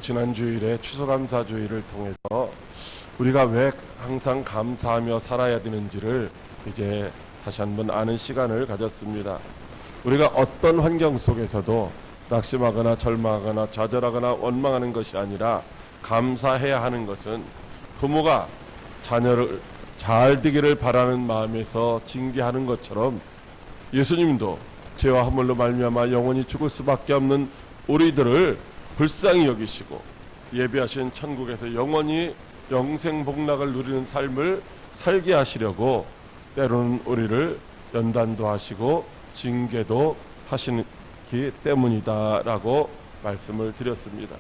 우리는 지난 주일에 추수감사주일을 통해서 우리가 왜 항상 감사하며 살아야 되는지를 이제 다시 한번 아는 시간을 가졌습니다. 우리가 어떤 환경 속에서도 낙심하거나 절망하거나 좌절하거나 원망하는 것이 아니라 감사해야 하는 것은 부모가 자녀를 잘 되기를 바라는 마음에서 징계하는 것처럼 예수님도 죄와 허물로 말미암아 영원히 죽을 수밖에 없는 우리들을 불쌍히 여기시고 예비하신 천국에서 영원히 영생복락을 누리는 삶을 살게 하시려고 때로는 우리를 연단도 하시고 징계도 하시기 때문이다라고 말씀을 드렸습니다.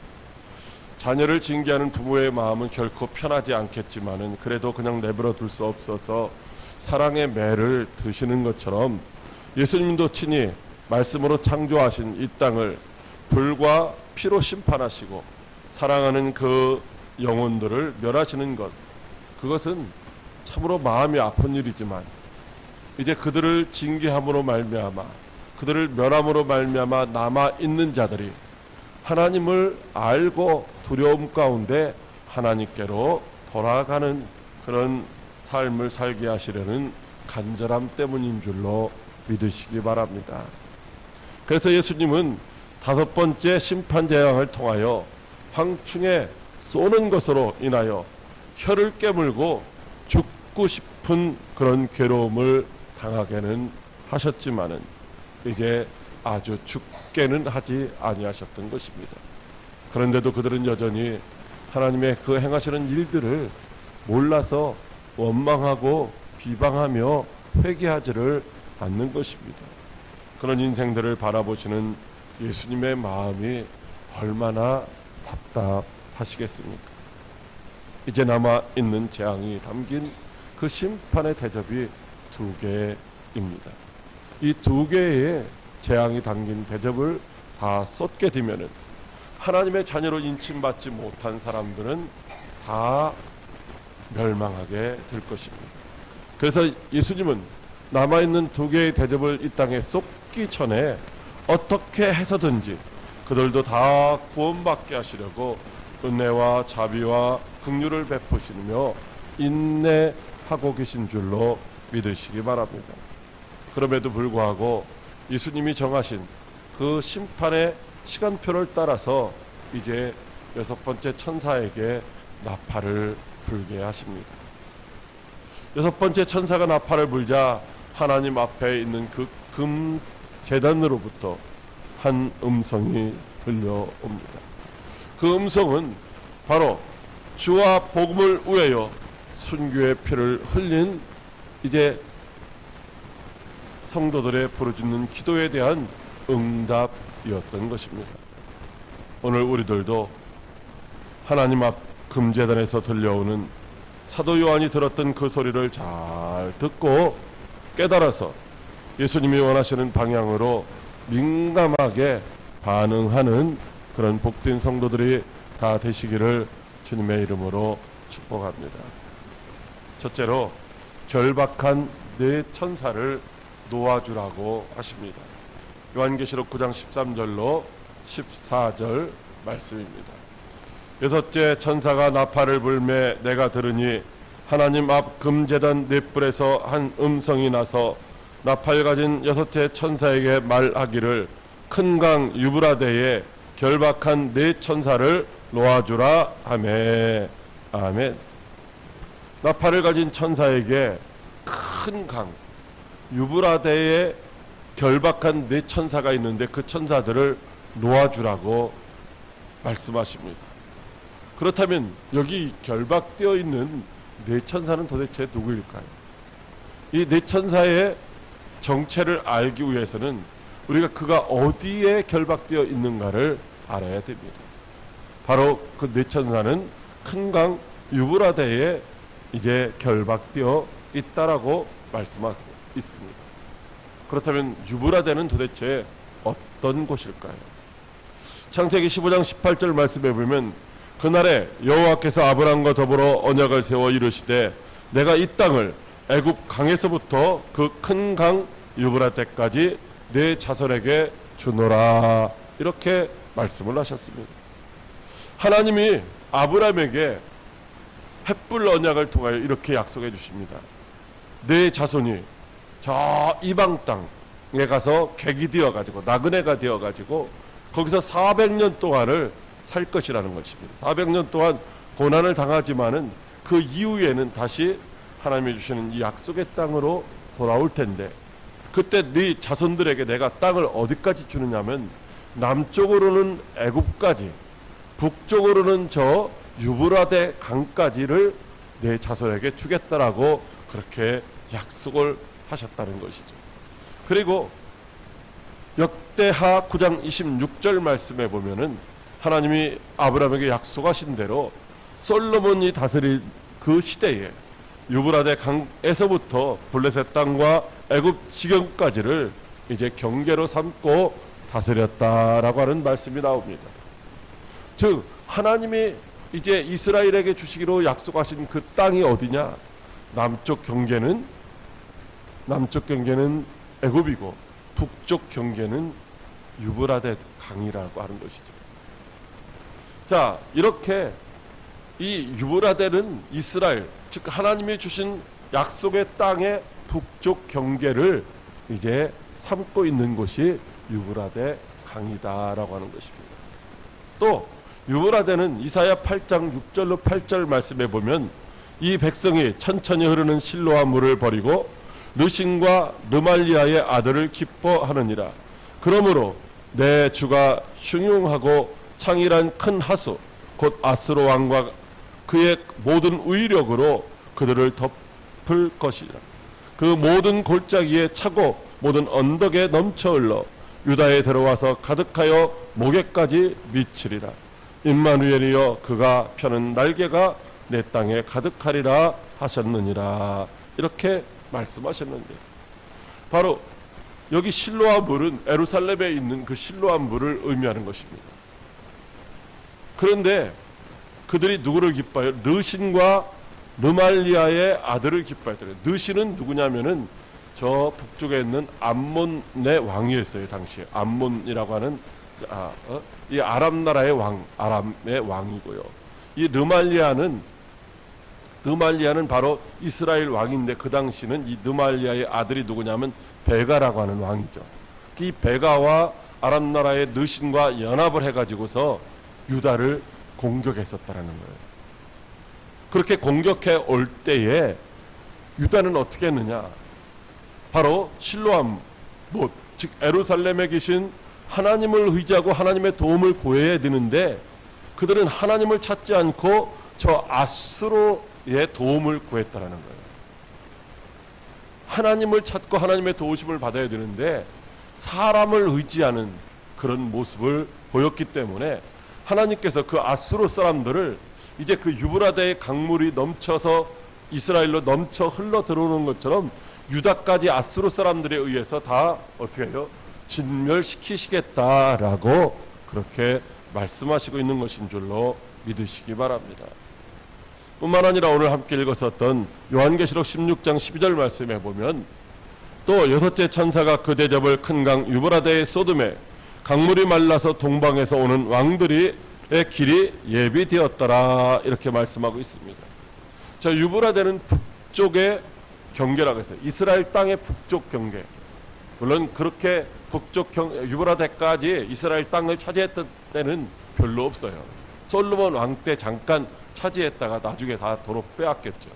자녀를 징계하는 부모의 마음은 결코 편하지 않겠지만은 그래도 그냥 내버려 둘 수 없어서 사랑의 매를 드시는 것처럼 예수님도 친히 말씀으로 창조하신 이 땅을 불과 피로 심판하시고 사랑하는 그 영혼들을 멸하시는 것, 그것은 참으로 마음이 아픈 일이지만 이제 그들을 징계함으로 말미암아 그들을 멸함으로 말미암아 남아있는 자들이 하나님을 알고 두려움 가운데 하나님께로 돌아가는 그런 삶을 살게 하시려는 간절함 때문인 줄로 믿으시기 바랍니다. 그래서 예수님은 5번째 심판 재앙을 통하여 황충에 쏘는 것으로 인하여 혀를 깨물고 죽고 싶은 그런 괴로움을 당하게는 하셨지만은 이제 아주 죽게는 하지 아니하셨던 것입니다. 그런데도 그들은 여전히 하나님의 그 행하시는 일들을 몰라서 원망하고 비방하며 회개하지를 않는 것입니다. 그런 인생들을 바라보시는 예수님의 마음이 얼마나 답답하시겠습니까? 이제 남아있는 재앙이 담긴 그 심판의 대접이 2개입니다. 이 2개의 재앙이 담긴 대접을 다 쏟게 되면은 하나님의 자녀로 인침받지 못한 사람들은 다 멸망하게 될 것입니다. 그래서 예수님은 남아있는 2개의 대접을 이 땅에 쏟기 전에 어떻게 해서든지 그들도 다 구원받게 하시려고 은혜와 자비와 긍휼을 베푸시며 인내하고 계신 줄로 믿으시기 바랍니다. 그럼에도 불구하고 예수님이 정하신 그 심판의 시간표를 따라서 이제 6번째 천사에게 나팔을 불게 하십니다. 6번째 천사가 나팔을 불자 하나님 앞에 있는 그 금 제단으로부터 한 음성이 들려옵니다. 그 음성은 바로 주와 복음을 위하여 순교의 피를 흘린 이제 성도들의 부르짖는 기도에 대한 응답이었던 것입니다. 오늘 우리들도 하나님 앞 금제단에서 들려오는 사도 요한이 들었던 그 소리를 잘 듣고 깨달아서 예수님이 원하시는 방향으로 민감하게 반응하는 그런 복된 성도들이 다 되시기를 주님의 이름으로 축복합니다. 첫째로 결박한 4 천사를 놓아주라고 하십니다. 요한계시록 9장 13절로 14절 말씀입니다. 6째 천사가 나팔을 불매 내가 들으니 하나님 앞 금제단 4뿔에서 한 음성이 나서 나팔 가진 6째 천사에게 말하기를 큰 강 유브라데에 결박한 4 천사를 놓아주라 하매. 아멘. 나팔을 가진 천사에게 큰 강 유브라데에 결박한 4 천사가 있는데 그 천사들을 놓아주라고 말씀하십니다. 그렇다면 여기 결박되어 있는 4 천사는 도대체 누구일까요? 이 4 천사의 정체를 알기 위해서는 우리가 그가 어디에 결박되어 있는가를 알아야 됩니다. 바로 그 4 천사는 큰 강 유브라데에 이제 결박되어 있다라고 말씀하고 있습니다. 그렇다면 유브라데는 도대체 어떤 곳일까요? 창세기 15장 18절 말씀에 보면 그날에 여호와께서 아브람과 더불어 언약을 세워 이르시되 내가 이 땅을 애굽 강에서부터 그 큰 강 유브라데까지 내 자손에게 주노라 이렇게 말씀을 하셨습니다. 하나님이 아브라함에게 햇불 언약을 통하여 이렇게 약속해 주십니다. 내 자손이 저 이방 땅에 가서 객이 되어 가지고 나그네가 되어 가지고 거기서 400년 동안을 살 것이라는 것입니다. 400년 동안 고난을 당하지만은 그 이후에는 다시 하나님이 주시는 이 약속의 땅으로 돌아올 텐데, 그때 네 자손들에게 내가 땅을 어디까지 주느냐면 남쪽으로는 애굽까지, 북쪽으로는 저 유브라데 강까지를 내 자손에게 주겠다라고 그렇게 약속을 하셨다는 것이죠. 그리고 역대하 9장 26절 말씀에 보면은 하나님이 아브라함에게 약속하신 대로 솔로몬이 다스린 그 시대에 유브라데 강에서부터 블레셋 땅과 애굽 지경까지를 이제 경계로 삼고 다스렸다라고 하는 말씀이 나옵니다. 즉 하나님이 이제 이스라엘에게 주시기로 약속하신 그 땅이 어디냐? 남쪽 경계는 애굽이고 북쪽 경계는 유브라데 강이라고 하는 것이죠. 자, 이렇게 이 유브라데는 이스라엘, 즉 하나님이 주신 약속의 땅의 북쪽 경계를 이제 삼고 있는 곳이 유브라데 강이다라고 하는 것입니다. 또 유브라데는 이사야 8장 6절로 8절 말씀에 보면 이 백성이 천천히 흐르는 실로암 물을 버리고 르신과 르말리아의 아들을 기뻐하느니라. 그러므로 내 주가 흉흉하고 창일한 큰 하수 곧 아스로 왕과 그의 모든 의력으로 그들을 덮을 것이라. 그 모든 골짜기에 차고 모든 언덕에 넘쳐 흘러 유다에 들어와서 가득하여 목에까지 미치리라. 임마누엘이여 그가 펴는 날개가 내 땅에 가득하리라 하셨느니라. 이렇게 말씀하셨는데, 바로 여기 실로암 물은 예루살렘에 있는 그 실로암 물을 의미하는 것입니다. 그런데 그들이 누구를 기뻐해요? 르신과 르말리아의 아들을 기뻐했더래요. 르신은 누구냐면은 저 북쪽에 있는 암몬의 왕이었어요. 당시에 암몬이라고 하는 이 아람 나라의 왕, 아람의 왕이고요. 이 르말리아는 바로 이스라엘 왕인데, 그 당시는 이 르말리아의 아들이 누구냐면 베가라고 하는 왕이죠. 이 베가와 아람 나라의 르신과 연합을 해가지고서 유다를 공격했었다라는 거예요. 그렇게 공격해 올 때에 유다는 어떻게 했느냐? 바로 실로암 못, 즉 예루살렘에 계신 하나님을 의지하고 하나님의 도움을 구해야 되는데, 그들은 하나님을 찾지 않고 저 아수로의 도움을 구했다라는 거예요. 하나님을 찾고 하나님의 도우심을 받아야 되는데 사람을 의지하는 그런 모습을 보였기 때문에 하나님께서 그 아수르 사람들을 이제 그 유브라데의 강물이 넘쳐서 이스라엘로 넘쳐 흘러 들어오는 것처럼 유다까지 아수르 사람들에 의해서 다 어떻게 해요? 진멸시키시겠다라고 그렇게 말씀하시고 있는 것인 줄로 믿으시기 바랍니다. 뿐만 아니라 오늘 함께 읽었었던 요한계시록 16장 12절 말씀에 보면 또 여섯째 천사가 그 대접을 큰 강 유브라데의 소돔에 강물이 말라서 동방에서 오는 왕들의 길이 예비되었더라, 이렇게 말씀하고 있습니다. 자, 유브라데는 북쪽의 경계라고 했어요. 이스라엘 땅의 북쪽 경계. 물론 그렇게 북쪽 유브라데까지 이스라엘 땅을 차지했던 때는 별로 없어요. 솔로몬 왕 때 잠깐 차지했다가 나중에 다 도로 빼앗겼죠.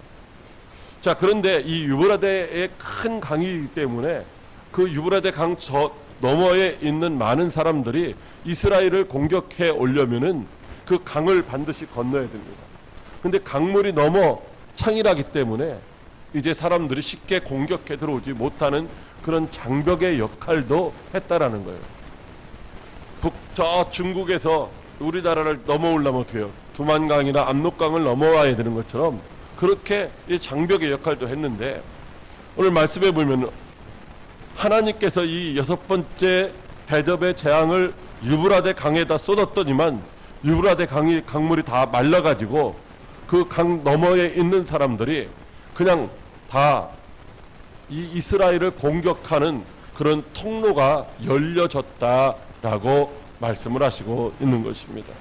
자, 그런데 이 유브라데의 큰 강이기 때문에 그 유브라데 강 저 너머에 있는 많은 사람들이 이스라엘을 공격해 오려면은 그 강을 반드시 건너야 됩니다. 근데 강물이 너무 창이라기 때문에 이제 사람들이 쉽게 공격해 들어오지 못하는 그런 장벽의 역할도 했다라는 거예요. 저 중국에서 우리나라를 넘어오려면 어떻게 해요? 두만강이나 압록강을 넘어와야 되는 것처럼 그렇게 이 장벽의 역할도 했는데, 오늘 말씀해 보면 하나님께서 이 여섯 번째 대접의 재앙을 유브라데 강에다 쏟았더니만 유브라데 강물이 다 말라가지고 그 강 너머에 있는 사람들이 그냥 다 이 이스라엘을 공격하는 그런 통로가 열려졌다라고 말씀을 하시고 있는 것입니다.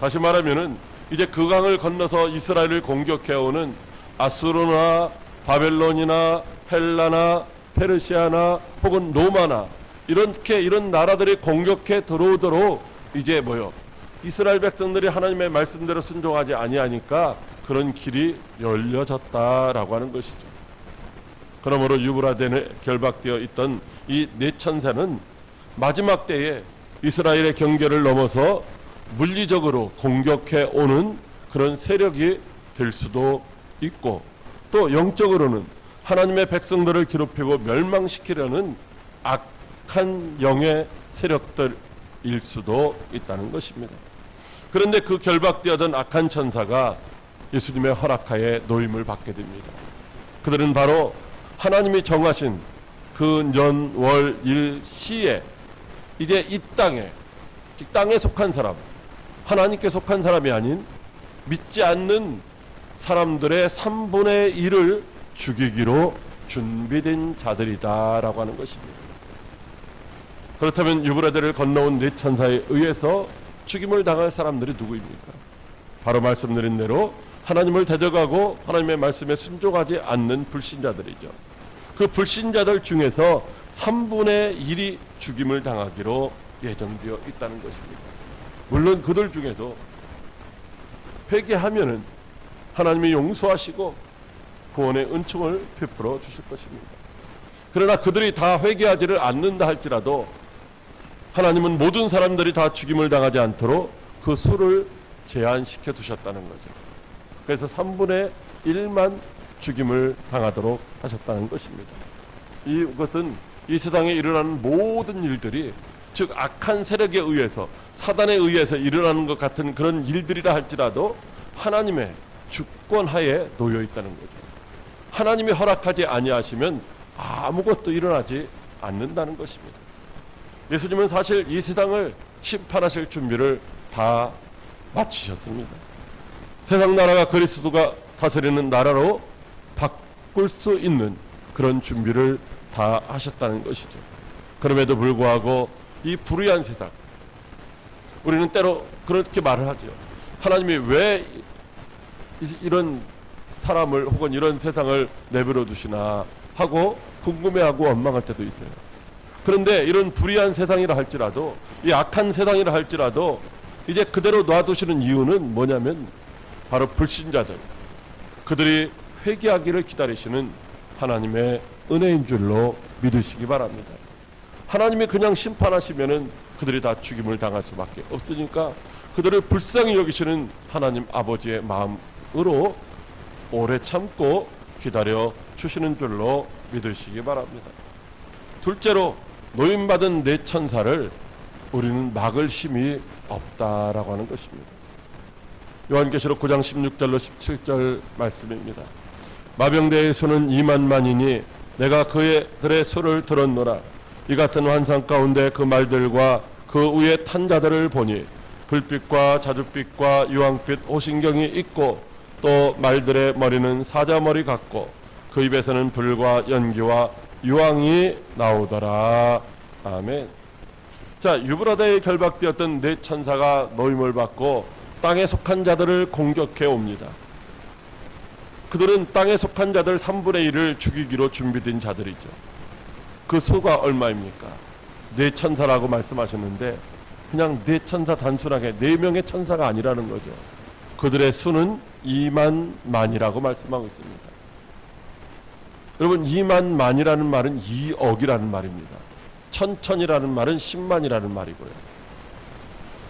다시 말하면은 이제 그 강을 건너서 이스라엘을 공격해오는 아수르나 바벨론이나 헬라나 페르시아나 혹은 로마나 이런 나라들이 공격해 들어오도록 이제 이스라엘 백성들이 하나님의 말씀대로 순종하지 아니하니까 그런 길이 열려졌다라고 하는 것이죠. 그러므로 유브라데에 결박되어 있던 이 네 천사는 마지막 때에 이스라엘의 경계를 넘어서 물리적으로 공격해 오는 그런 세력이 될 수도 있고, 또 영적으로는 하나님의 백성들을 괴롭히고 멸망시키려는 악한 영의 세력들일 수도 있다는 것입니다. 그런데 그 결박되었던 악한 천사가 예수님의 허락하에 노임을 받게 됩니다. 그들은 바로 하나님이 정하신 그 년, 월, 일, 시에 이제 이 땅에, 즉 땅에 속한 사람, 하나님께 속한 사람이 아닌 믿지 않는 사람들의 3분의 1을 죽이기로 준비된 자들이다라고 하는 것입니다. 그렇다면 유브라데를 건너온 네 천사에 의해서 죽임을 당할 사람들이 누구입니까? 바로 말씀드린 대로 하나님을 대적하고 하나님의 말씀에 순종하지 않는 불신자들이죠. 그 불신자들 중에서 3분의 1이 죽임을 당하기로 예정되어 있다는 것입니다. 물론 그들 중에도 회개하면은 하나님이 용서하시고 구원의 은총을 베풀어 주실 것입니다. 그러나 그들이 다 회개하지를 않는다 할지라도 하나님은 모든 사람들이 다 죽임을 당하지 않도록 그 수를 제한시켜 두셨다는 거죠. 그래서 3분의 1만 죽임을 당하도록 하셨다는 것입니다. 이것은 이 세상에 일어나는 모든 일들이, 즉 악한 세력에 의해서, 사단에 의해서 일어나는 것 같은 그런 일들이라 할지라도 하나님의 주권하에 놓여 있다는 거죠. 하나님이 허락하지 아니하시면 아무것도 일어나지 않는다는 것입니다. 예수님은 사실 이 세상을 심판하실 준비를 다 마치셨습니다. 세상 나라가 그리스도가 다스리는 나라로 바꿀 수 있는 그런 준비를 다 하셨다는 것이죠. 그럼에도 불구하고 이 불의한 세상, 우리는 때로 그렇게 말을 하죠. 하나님이 왜 이런 사람을 혹은 이런 세상을 내버려 두시나 하고 궁금해하고 원망할 때도 있어요. 그런데 이런 불의한 세상이라 할지라도, 이 악한 세상이라 할지라도 이제 그대로 놔두시는 이유는 뭐냐면 바로 불신자들, 그들이 회개하기를 기다리시는 하나님의 은혜인 줄로 믿으시기 바랍니다. 하나님이 그냥 심판하시면은 그들이 다 죽임을 당할 수밖에 없으니까 그들을 불쌍히 여기시는 하나님 아버지의 마음으로 오래 참고 기다려 주시는 줄로 믿으시기 바랍니다. 둘째로, 노임받은 네 천사를 우리는 막을 힘이 없다라고 하는 것입니다. 요한계시록 9장 16절로 17절 말씀입니다. 마병대의 수는 2만만이니 내가 그들의 수를 들었노라. 이 같은 환상 가운데 그 말들과 그 위에 탄 자들을 보니 불빛과 자줏빛과 유황빛 호신경이 있고, 또 말들의 머리는 사자머리 같고 그 입에서는 불과 연기와 유황이 나오더라. 아멘. 자, 유브라데에 결박되었던 네 천사가 노임을 받고 땅에 속한 자들을 공격해 옵니다. 그들은 땅에 속한 자들 3분의 1을 죽이기로 준비된 자들이죠. 그 수가 얼마입니까? 네 천사라고 말씀하셨는데 그냥 네 천사, 단순하게 네 명의 천사가 아니라는 거죠. 그들의 수는 2만만이라고 말씀하고 있습니다. 여러분, 2만만이라는 말은 2억이라는 말입니다. 천천이라는 말은 10만이라는 말이고요.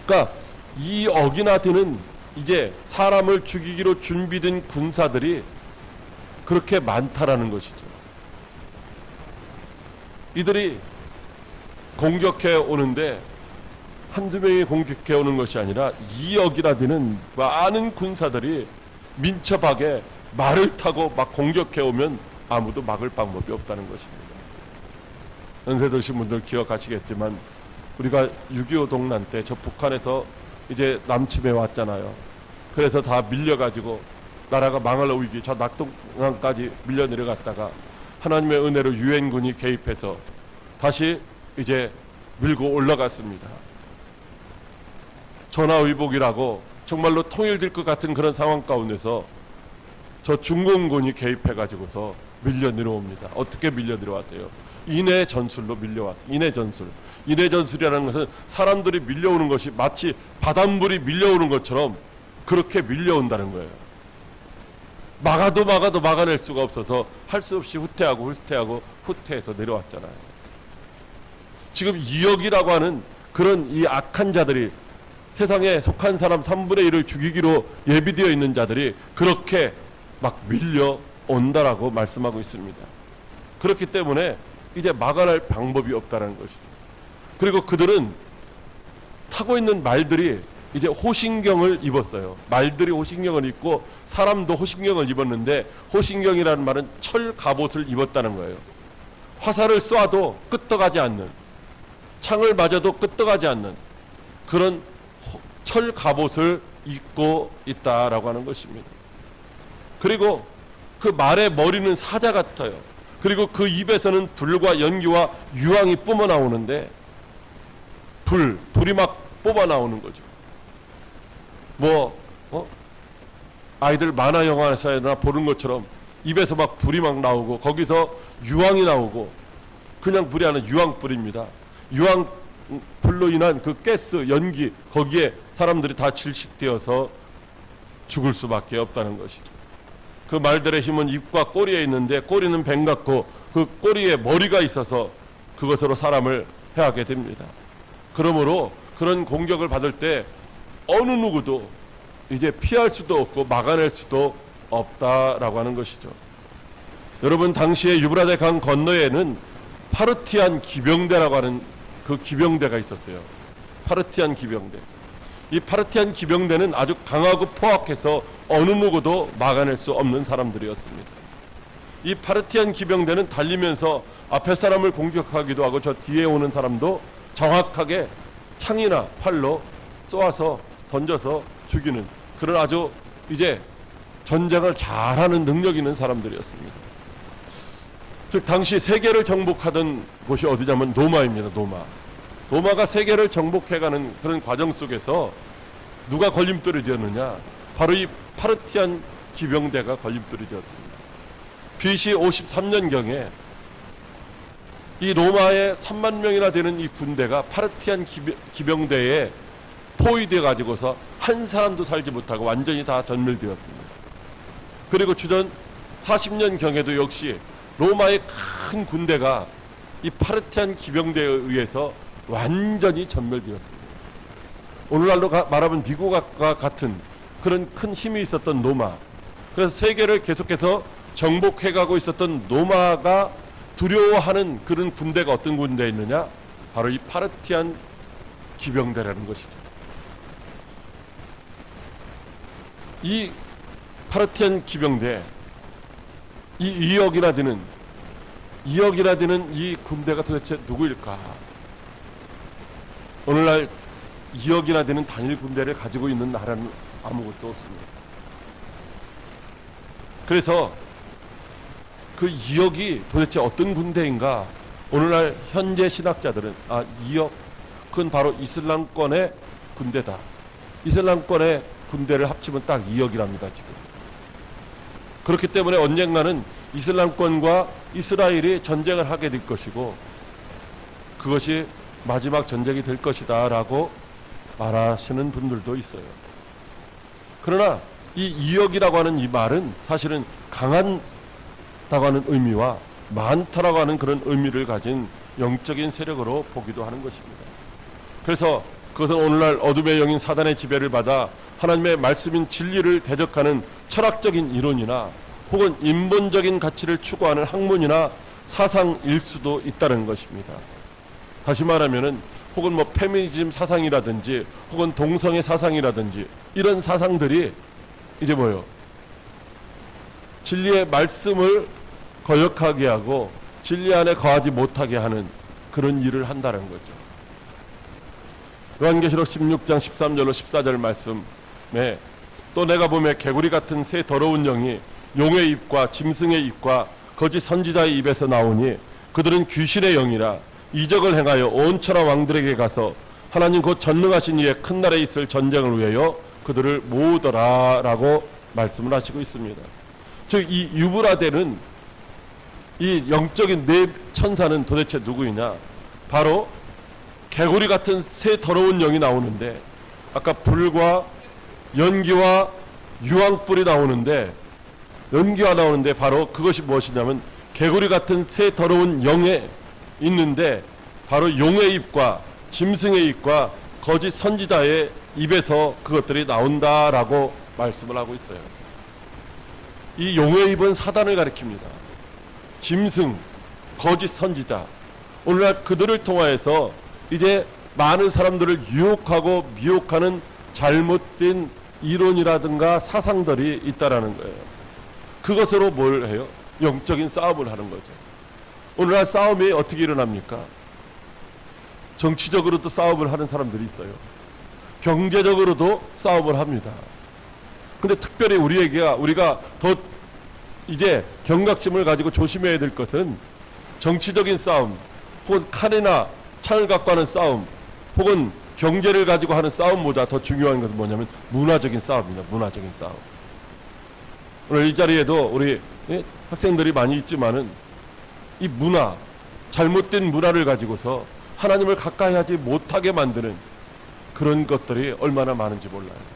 그러니까 2억이나 되는 이제 사람을 죽이기로 준비된 군사들이 그렇게 많다라는 것이죠. 이들이 공격해 오는데 한두 명이 공격해 오는 것이 아니라 2억이나 되는 많은 군사들이 민첩하게 말을 타고 막 공격해 오면 아무도 막을 방법이 없다는 것입니다. 연세 드신 분들 기억하시겠지만 우리가 6.25 동란 때 저 북한에서 이제 남침해 왔잖아요. 그래서 다 밀려가지고 나라가 망할 위기, 저 낙동강까지 밀려 내려갔다가 하나님의 은혜로 유엔군이 개입해서 다시 이제 밀고 올라갔습니다. 전화위복이라고 정말로 통일될 것 같은 그런 상황 가운데서 저 중공군이 개입해가지고서 밀려 내려옵니다. 어떻게 밀려 내려왔어요? 인해 전술로 밀려왔어요. 인해 전술. 인해 전술이라는 것은 사람들이 밀려오는 것이 마치 바닷물이 밀려오는 것처럼 그렇게 밀려온다는 거예요. 막아도 막아낼 수가 없어서 할 수 없이 후퇴해서 내려왔잖아요. 지금 2억이라고 하는 그런 이 악한 자들이, 세상에 속한 사람 3분의 1을 죽이기로 예비되어 있는 자들이 그렇게 막 밀려온다라고 말씀하고 있습니다. 그렇기 때문에 이제 막아낼 방법이 없다는 것이죠. 그리고 그들은 타고 있는 말들이 이제 호신경을 입었어요. 말들이 호신경을 입고 사람도 호신경을 입었는데, 호신경이라는 말은 철 갑옷을 입었다는 거예요. 화살을 쏴도 끄떡하지 않는, 창을 맞아도 끄떡하지 않는 그런 철 갑옷을 입고 있다라고 하는 것입니다. 그리고 그 말의 머리는 사자 같아요. 그리고 그 입에서는 불과 연기와 유황이 뿜어 나오는데, 불이 막 뽑아 나오는 거죠. 아이들 만화 영화에서나 보는 것처럼 입에서 막 불이 막 나오고, 거기서 유황이 나오고, 그냥 불이 아니라 유황불입니다. 유황불로 인한 그 가스, 연기, 거기에 사람들이 다 질식되어서 죽을 수밖에 없다는 것이죠. 그 말들의 힘은 입과 꼬리에 있는데, 꼬리는 뱀 같고 그 꼬리에 머리가 있어서 그것으로 사람을 해하게 됩니다. 그러므로 그런 공격을 받을 때 어느 누구도 이제 피할 수도 없고 막아낼 수도 없다라고 하는 것이죠. 여러분, 당시에 유브라데 강 건너에는 파르티안 기병대라고 하는 그 기병대가 있었어요. 파르티안 기병대. 이 파르티안 기병대는 아주 강하고 포악해서 어느 누구도 막아낼 수 없는 사람들이었습니다. 이 파르티안 기병대는 달리면서 앞에 사람을 공격하기도 하고 저 뒤에 오는 사람도 정확하게 창이나 활로 쏘아서 던져서 죽이는 그런 아주 이제 전쟁을 잘하는 능력 있는 사람들이었습니다. 즉 당시 세계를 정복하던 곳이 어디냐면 노마입니다. 노마가 세계를 정복해가는 그런 과정 속에서 누가 걸림돌이 되었느냐? 바로 이 파르티안 기병대가 걸림돌이 되었습니다. BC 53년경에 이 로마의 3만 명이나 되는 이 군대가 파르티안 기병대에 포위되어 가지고서 한 사람도 살지 못하고 완전히 다 전멸되었습니다. 그리고 주전 40년경에도 역시 로마의 큰 군대가 이 파르티안 기병대에 의해서 완전히 전멸되었습니다. 오늘날로 말하면 미국과 같은 그런 큰 힘이 있었던 로마, 그래서 세계를 계속해서 정복해가고 있었던 로마가 두려워하는 그런 군대가 어떤 군대에 있느냐? 바로 이 파르티안 기병대라는 것이죠. 이 파르티안 기병대, 이 2억이나 되는 이 군대가 도대체 누구일까? 오늘날 2억이나 되는 단일 군대를 가지고 있는 나라는 아무것도 없습니다. 그래서 그 2억이 도대체 어떤 군대인가? 오늘날 현재 신학자들은 2억, 그건 바로 이슬람권의 군대다. 이슬람권의 군대를 합치면 딱 2억이랍니다. 지금. 그렇기 때문에 언젠가는 이슬람권과 이스라엘이 전쟁을 하게 될 것이고, 그것이 마지막 전쟁이 될 것이다 라고 말하시는 분들도 있어요. 그러나 이 2억이라고 하는 이 말은 사실은 강한다고 하는 의미와 많다라고 하는 그런 의미를 가진 영적인 세력으로 보기도 하는 것입니다. 그래서 그것은 오늘날 어둠의 영인 사단의 지배를 받아 하나님의 말씀인 진리를 대적하는 철학적인 이론이나 혹은 인본적인 가치를 추구하는 학문이나 사상일 수도 있다는 것입니다. 다시 말하면은 혹은 뭐 페미니즘 사상이라든지 혹은 동성애 사상이라든지 이런 사상들이 이제 뭐요? 진리의 말씀을 거역하게 하고 진리 안에 거하지 못하게 하는 그런 일을 한다는 거죠. 요한계시록 16장 13절로 14절 말씀에 또 내가 보매 개구리 같은 새 더러운 영이 용의 입과 짐승의 입과 거짓 선지자의 입에서 나오니 그들은 귀신의 영이라 이적을 행하여 온 천하 왕들에게 가서 하나님 곧 전능하신 이의 큰 날에 있을 전쟁을 위하여 그들을 모으더라라고 말씀을 하시고 있습니다. 즉 이 유브라데는 이 영적인 네 천사는 도대체 누구이냐? 바로 개구리 같은 새 더러운 영이 나오는데, 아까 불과 연기와 유황불이 나오는데, 연기가 나오는데 바로 그것이 무엇이냐면 개구리 같은 새 더러운 영에 있는데, 바로 용의 입과 짐승의 입과 거짓 선지자의 입에서 그것들이 나온다라고 말씀을 하고 있어요. 이 용의 입은 사단을 가리킵니다. 짐승, 거짓 선지자, 오늘날 그들을 통하여서 이제 많은 사람들을 유혹하고 미혹하는 잘못된 이론이라든가 사상들이 있다라는 거예요. 그것으로 뭘 해요? 영적인 싸움을 하는 거죠. 오늘날 싸움이 어떻게 일어납니까? 정치적으로도 싸움을 하는 사람들이 있어요. 경제적으로도 싸움을 합니다. 근데 특별히 우리가 더 이제 경각심을 가지고 조심해야 될 것은 정치적인 싸움, 혹은 칼이나 창을 갖고 하는 싸움, 혹은 경제를 가지고 하는 싸움보다 더 중요한 것은 뭐냐면 문화적인 싸움입니다. 문화적인 싸움. 오늘 이 자리에도 우리 학생들이 많이 있지만은 이 문화, 잘못된 문화를 가지고서 하나님을 가까이 하지 못하게 만드는 그런 것들이 얼마나 많은지 몰라요.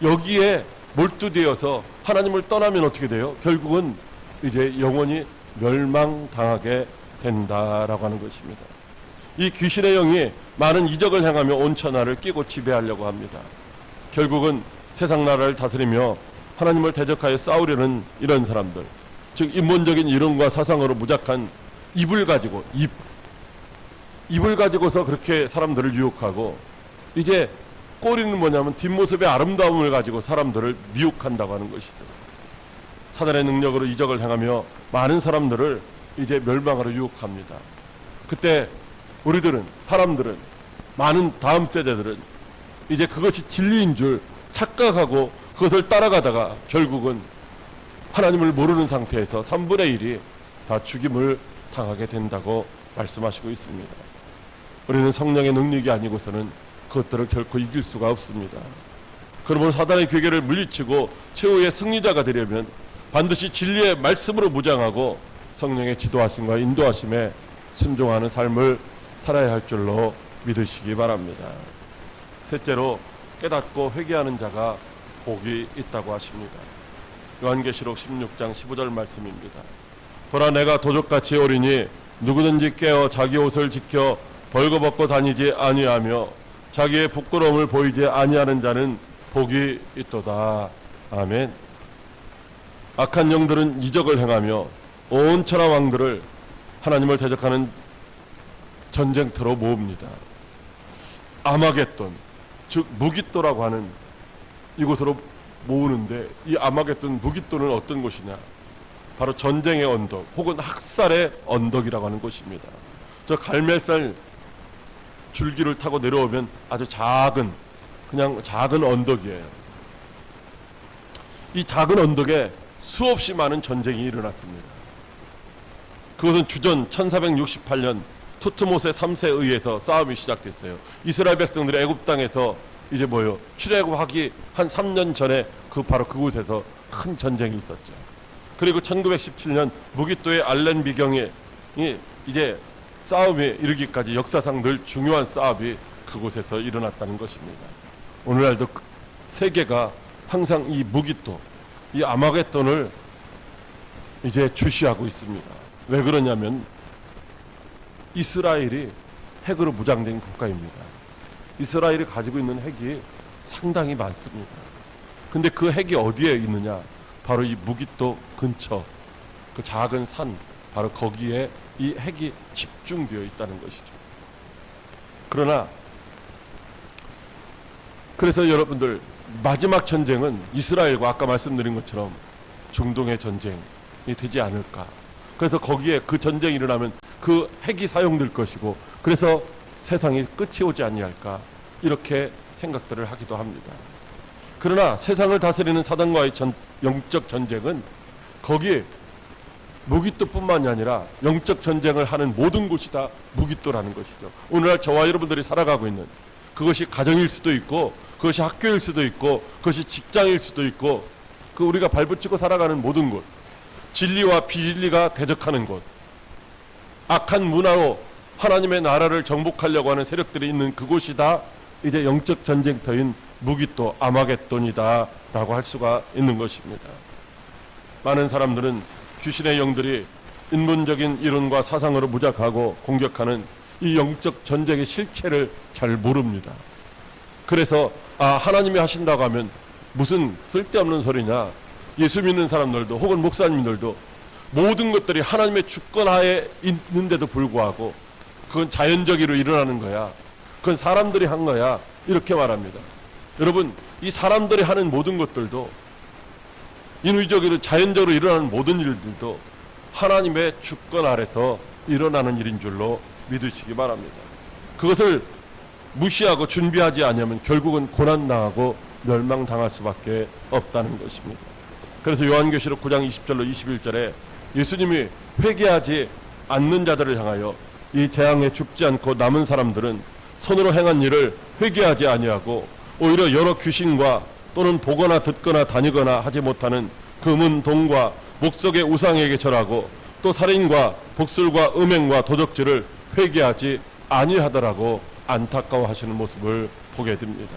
여기에 몰두되어서 하나님을 떠나면 어떻게 돼요? 결국은 이제 영원히 멸망당하게 된다라고 하는 것입니다. 이 귀신의 영이 많은 이적을 행하며 온 천하를 끼고 지배하려고 합니다. 결국은 세상 나라를 다스리며 하나님을 대적하여 싸우려는 이런 사람들, 즉 인본적인 이론과 사상으로 무작한 입을 가지고서 그렇게 사람들을 유혹하고, 이제 꼬리는 뭐냐면 뒷모습의 아름다움을 가지고 사람들을 미혹한다고 하는 것이죠. 사단의 능력으로 이적을 행하며 많은 사람들을 이제 멸망하러 유혹합니다. 그때 사람들은 많은 다음 세대들은 이제 그것이 진리인 줄 착각하고 그것을 따라가다가 결국은 하나님을 모르는 상태에서 3분의 1이 다 죽임을 당하게 된다고 말씀하시고 있습니다. 우리는 성령의 능력이 아니고서는 그것들을 결코 이길 수가 없습니다. 그러므로 사단의 괴계를 물리치고 최후의 승리자가 되려면 반드시 진리의 말씀으로 무장하고 성령의 지도하심과 인도하심에 순종하는 삶을 살아야 할 줄로 믿으시기 바랍니다. 셋째로, 깨닫고 회개하는 자가 복이 있다고 하십니다. 요한계시록 16장 15절 말씀입니다. 보라, 내가 도적같이 오리니 누구든지 깨어 자기 옷을 지켜 벌거벗고 다니지 아니하며 자기의 부끄러움을 보이지 아니하는 자는 복이 있도다. 아멘. 악한 영들은 이적을 행하며 온 천하 왕들을 하나님을 대적하는 전쟁터로 모읍니다. 아마겟돈, 즉 무깃도라고 하는 이곳으로 모으는데, 이 아마겟돈 무깃도는 어떤 곳이냐? 바로 전쟁의 언덕 혹은 학살의 언덕이라고 하는 곳입니다. 저 갈멜살 줄기를 타고 내려오면 아주 그냥 작은 언덕이에요. 이 작은 언덕에 수없이 많은 전쟁이 일어났습니다. 그것은 주전 1468년 투트모세 3세에 의해서 싸움이 시작됐어요. 이스라엘 백성들이 애굽 땅에서 이제 출애굽하기 한 3년 전에 바로 그곳에서 큰 전쟁이 있었죠. 그리고 1917년 무깃도의 알렌비경이 이제 싸움에 이르기까지 역사상 늘 중요한 싸움이 그곳에서 일어났다는 것입니다. 오늘날도 세계가 항상 이 무깃도, 이 아마겟돈을 이제 주시하고 있습니다. 왜 그러냐면 이스라엘이 핵으로 무장된 국가입니다. 이스라엘이 가지고 있는 핵이 상당히 많습니다. 근데 그 핵이 어디에 있느냐? 바로 이 무깃도 근처 그 작은 산, 바로 거기에 이 핵이 집중되어 있다는 것이죠. 그래서 여러분들, 마지막 전쟁은 이스라엘과 아까 말씀드린 것처럼 중동의 전쟁이 되지 않을까. 그래서 거기에 그 전쟁이 일어나면 그 핵이 사용될 것이고, 그래서 세상이 끝이 오지 아니할까, 이렇게 생각들을 하기도 합니다. 그러나 세상을 다스리는 사단과의 영적 전쟁은 거기에 무깃도뿐만이 아니라 영적 전쟁을 하는 모든 곳이 다 무깃도라는 것이죠. 오늘날 저와 여러분들이 살아가고 있는 그것이 가정일 수도 있고, 그것이 학교일 수도 있고 그것이 직장일 수도 있고 그 우리가 발붙이고 살아가는 모든 곳, 진리와 비진리가 대적하는 곳, 악한 문화로 하나님의 나라를 정복하려고 하는 세력들이 있는 그곳이다. 이제 영적 전쟁터인 무기또 아마겟돈이다 라고 할 수가 있는 것입니다. 많은 사람들은 귀신의 영들이 인문적인 이론과 사상으로 무장하고 공격하는 이 영적 전쟁의 실체를 잘 모릅니다. 그래서 하나님이 하신다고 하면 무슨 쓸데없는 소리냐, 예수 믿는 사람들도 혹은 목사님들도 모든 것들이 하나님의 주권하에 있는데도 불구하고 그건 자연적으로 일어나는 거야, 그건 사람들이 한 거야, 이렇게 말합니다. 여러분, 이 사람들이 하는 모든 것들도, 인위적으로 자연적으로 일어나는 모든 일들도 하나님의 주권 아래서 일어나는 일인 줄로 믿으시기 바랍니다. 그것을 무시하고 준비하지 않으면 결국은 고난당하고 멸망당할 수밖에 없다는 것입니다. 그래서 요한계시록 9장 20절로 21절에 예수님이 회개하지 않는 자들을 향하여 이 재앙에 죽지 않고 남은 사람들은 손으로 행한 일을 회개하지 아니하고 오히려 여러 귀신과 또는 보거나 듣거나 다니거나 하지 못하는 금은 동과 목석의 우상에게 절하고 또 살인과 복술과 음행과 도적질을 회개하지 아니하더라고 안타까워하시는 모습을 보게 됩니다.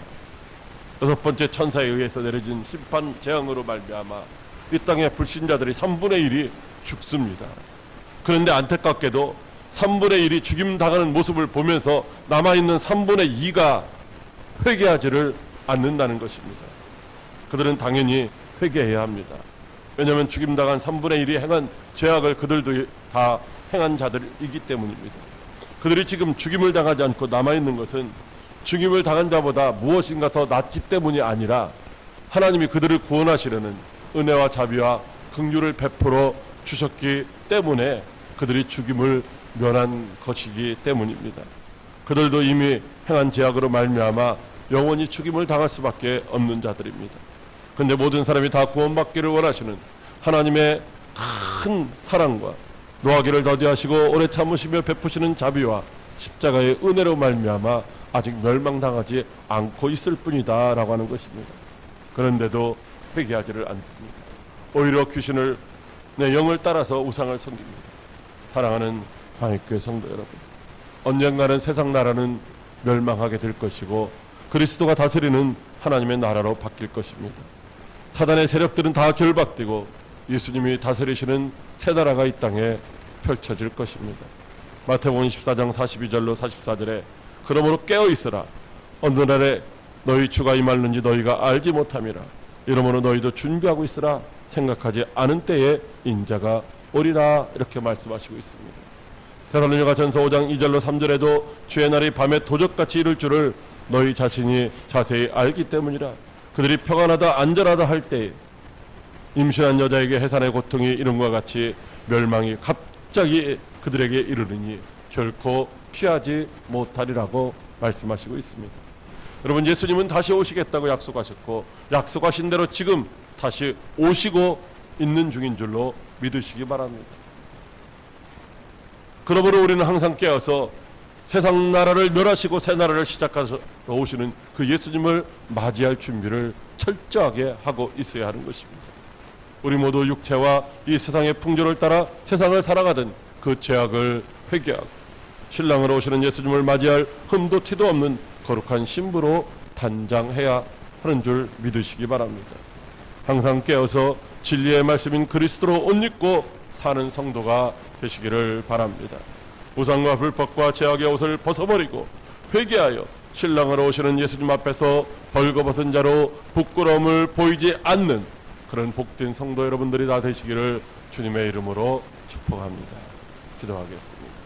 여섯 번째 천사에 의해서 내려진 심판 재앙으로 말미암아 이 땅의 불신자들이 3분의 1이 죽습니다. 그런데 안타깝게도 3분의 1이 죽임당하는 모습을 보면서 남아있는 3분의 2가 회개하지를 않는다는 것입니다. 그들은 당연히 회개해야 합니다. 왜냐하면 죽임당한 3분의 1이 행한 죄악을 그들도 다 행한 자들이기 때문입니다. 그들이 지금 죽임을 당하지 않고 남아있는 것은 죽임을 당한 자보다 무엇인가 더 낫기 때문이 아니라 하나님이 그들을 구원하시려는 은혜와 자비와 긍휼을 베풀어 주셨기 때문에 그들이 죽임을 면한 것이기 때문입니다. 그들도 이미 행한 죄악으로 말미암아 영원히 죽임을 당할 수밖에 없는 자들입니다. 그런데 모든 사람이 다 구원받기를 원하시는 하나님의 큰 사랑과 노하기를 더디하시고 오래 참으시며 베푸시는 자비와 십자가의 은혜로 말미암아 아직 멸망당하지 않고 있을 뿐이다 라고 하는 것입니다. 그런데도 회개하지를 않습니다. 오히려 귀신을 내 영을 따라서 우상을 섬깁니다. 사랑하는 광역교회 성도 여러분, 언젠가는 세상 나라는 멸망하게 될 것이고 그리스도가 다스리는 하나님의 나라로 바뀔 것입니다. 사단의 세력들은 다 결박되고 예수님이 다스리시는 새 나라가 이 땅에 펼쳐질 것입니다. 마태복음 24장 42절로 44절에 그러므로 깨어있으라. 어느 날에 너희 주가 임하는지 너희가 알지 못함이라. 이러므로 너희도 준비하고 있으라. 생각하지 않은 때에 인자가 오리라. 이렇게 말씀하시고 있습니다. 데살로니가전서 5장 2절로 3절에도 주의 날이 밤에 도적같이 이를 줄을 너희 자신이 자세히 알기 때문이라. 그들이 평안하다 안전하다 할 때에 임신한 여자에게 해산의 고통이 이름과 같이 멸망이 갑자기 그들에게 이르르니 결코 피하지 못하리라고 말씀하시고 있습니다. 여러분, 예수님은 다시 오시겠다고 약속하셨고 약속하신 대로 지금 다시 오시고 있는 중인 줄로 믿으시기 바랍니다. 그러므로 우리는 항상 깨어서 세상 나라를 멸하시고 새 나라를 시작하셔 오시는 그 예수님을 맞이할 준비를 철저하게 하고 있어야 하는 것입니다. 우리 모두 육체와 이 세상의 풍조를 따라 세상을 살아가던 그 죄악을 회개하고 신랑으로 오시는 예수님을 맞이할 흠도 티도 없는 거룩한 신부로 단장해야 하는 줄 믿으시기 바랍니다. 항상 깨어서 진리의 말씀인 그리스도로 옷 입고 사는 성도가 되시기를 바랍니다. 우상과 불법과 죄악의 옷을 벗어버리고 회개하여 신랑으로 오시는 예수님 앞에서 벌거벗은 자로 부끄러움을 보이지 않는 그런 복된 성도 여러분들이 다 되시기를 주님의 이름으로 축복합니다. 기도하겠습니다.